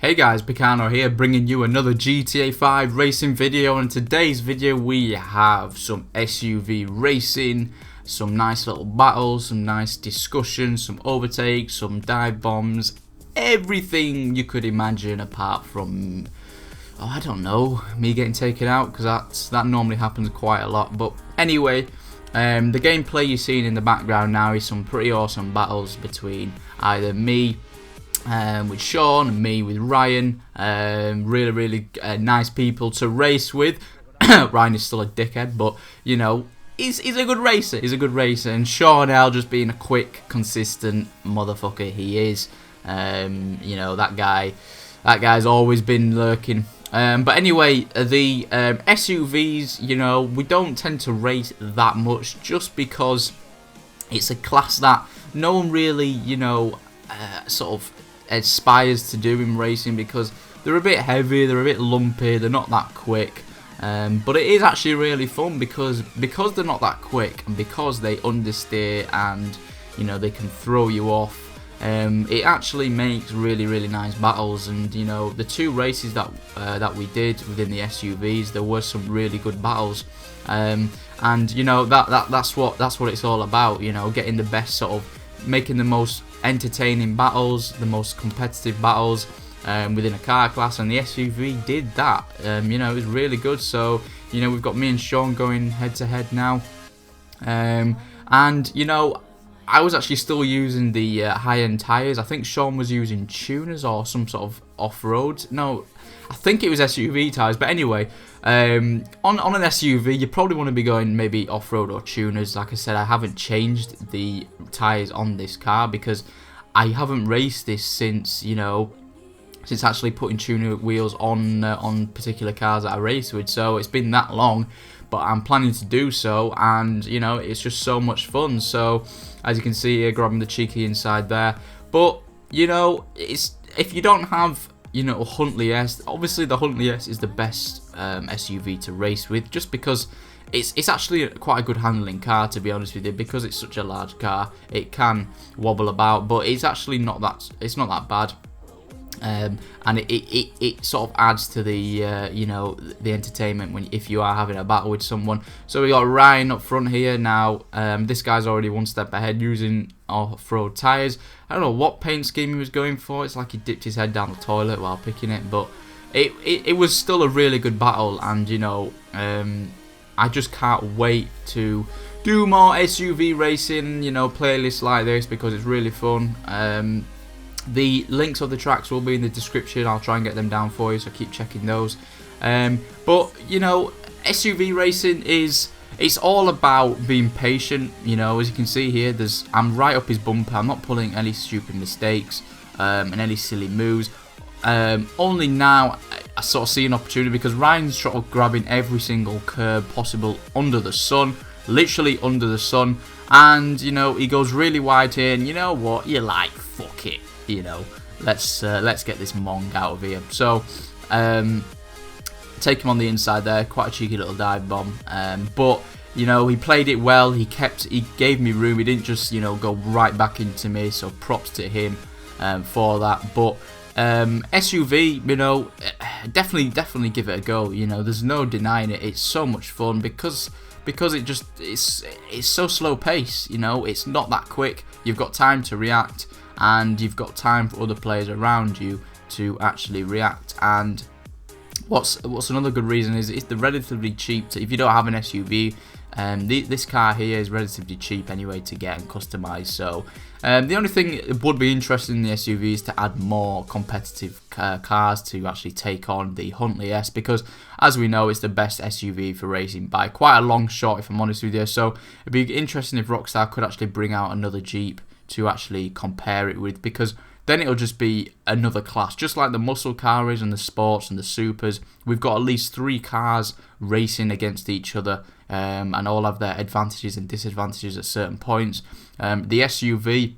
Hey guys, PeeCarNoo here, bringing you another GTA 5 racing video. And in today's video we have some SUV racing, some nice little battles, some nice discussions, some overtakes, some dive bombs, everything you could imagine apart from, I don't know, me getting taken out, because that normally happens quite a lot. But anyway, the gameplay you're seeing in the background now is some pretty awesome battles between either me with Sean and me with Ryan. Really nice people to race with. Ryan is still a dickhead, but you know, he's a good racer. He's a good racer. And Sean L just being a quick, consistent motherfucker he is. You know, that guy's always been lurking. But anyway, the SUVs, you know, we don't tend to race that much just because it's a class that no one really, you know, sort of aspires to do in racing, because they're a bit heavy, they're a bit lumpy, they're not that quick. But it is actually really fun because they're not that quick, and because they understeer and, you know, they can throw you off. It actually makes really nice battles. And you know, the two races that we did within the SUVs, there were some really good battles. And you know, that's what it's all about. You know, getting the best, sort of making the most entertaining battles, the most competitive battles within a car class, and the SUV did that. You know, it was really good. So you know, we've got me and Sean going head to head now, and you know, I was actually still using the high-end tyres. I think Sean was using tuners or some sort of off-road. No, I think it was SUV tyres. But anyway, on an SUV, you probably want to be going maybe off-road or tuners. Like I said, I haven't changed the tyres on this car because I haven't raced this since, you know, since actually putting tuner wheels on particular cars that I race with. So it's been that long, but I'm planning to do so, and you know, it's just so much fun. So as you can see here, grabbing the cheeky inside there. But you know, it's, if you don't have, you know, a Huntley S, obviously the Huntley S is the best SUV to race with, just because it's actually quite a good handling car, to be honest with you, because it's such a large car. It can wobble about, but it's actually not that bad. And it sort of adds to the you know, the entertainment if you are having a battle with someone. So we got Ryan up front here now. This guy's already one step ahead using off-road tyres. I don't know what paint scheme he was going for. It's like he dipped his head down the toilet while picking it, but it was still a really good battle. And you know, I just can't wait to do more SUV racing, you know, playlists like this, because it's really fun. The links of the tracks will be in the description. I'll try and get them down for you, so keep checking those. But you know, SUV racing it's all about being patient. You know, as you can see here, I'm right up his bumper. I'm not pulling any stupid mistakes and any silly moves. Only now I sort of see an opportunity, because Ryan's sort of grabbing every single curb possible under the sun, literally under the sun. And you know, he goes really wide here, and you know what? You're like, fuck it. You know, let's get this Mong out of here. So take him on the inside there, quite a cheeky little dive bomb. But you know, he played it well. He gave me room. He didn't just, you know, go right back into me. So props to him for that. But SUV, you know, definitely give it a go. You know, there's no denying it. It's so much fun because it's so slow pace. You know, it's not that quick. You've got time to react, and you've got time for other players around you to actually react. And what's another good reason is they're relatively cheap. If you don't have an SUV, this car here is relatively cheap anyway to get and customize. So the only thing that would be interesting in the SUV is to add more competitive cars to actually take on the Huntley S, because as we know, it's the best SUV for racing by quite a long shot, if I'm honest with you. So it'd be interesting if Rockstar could actually bring out another Jeep to actually compare it with, because then it'll just be another class, just like the muscle car is, and the sports and the supers. We've got at least 3 cars racing against each other, and all have their advantages and disadvantages at certain points. The SUV,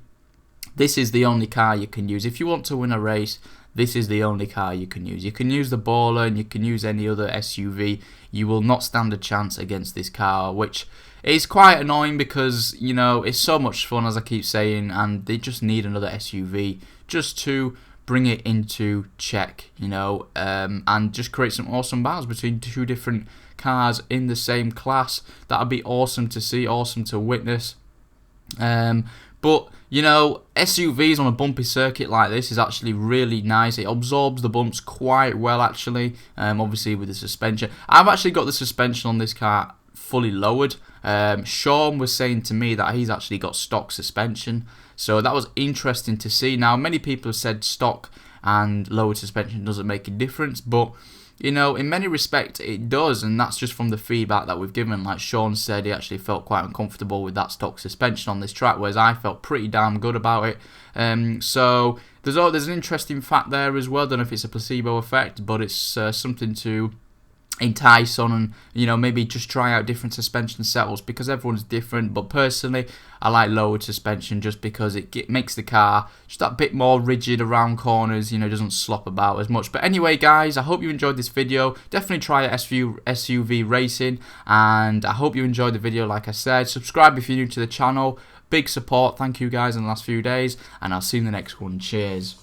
this is the only car you can use if you want to win a race. This is the only car you can use. You can use the Baller and you can use any other SUV. You will not stand a chance against this car, which is quite annoying because, you know, it's so much fun, as I keep saying, and they just need another SUV just to bring it into check, you know, and just create some awesome battles between two different cars in the same class. That would be awesome to see, awesome to witness. But you know, SUVs on a bumpy circuit like this is actually really nice. It absorbs the bumps quite well, actually. Obviously with the suspension, I've actually got the suspension on this car fully lowered. Sean was saying to me that he's actually got stock suspension, so that was interesting to see. Now, many people have said stock and lowered suspension doesn't make a difference, but you know, in many respects it does, and that's just from the feedback that we've given. Like Sean said, he actually felt quite uncomfortable with that stock suspension on this track, whereas I felt pretty damn good about it. So there's an interesting fact there as well. Don't know if it's a placebo effect, but it's something to entice on, and you know, maybe just try out different suspension setups, because everyone's different. But personally, I like lowered suspension just because it makes the car just that bit more rigid around corners, you know, doesn't slop about as much. But anyway guys, I hope you enjoyed this video. Definitely try SUV racing, and I hope you enjoyed the video. Like I said, subscribe if you're new to the channel. Big support, thank you guys in the last few days, and I'll see you in the next one. Cheers.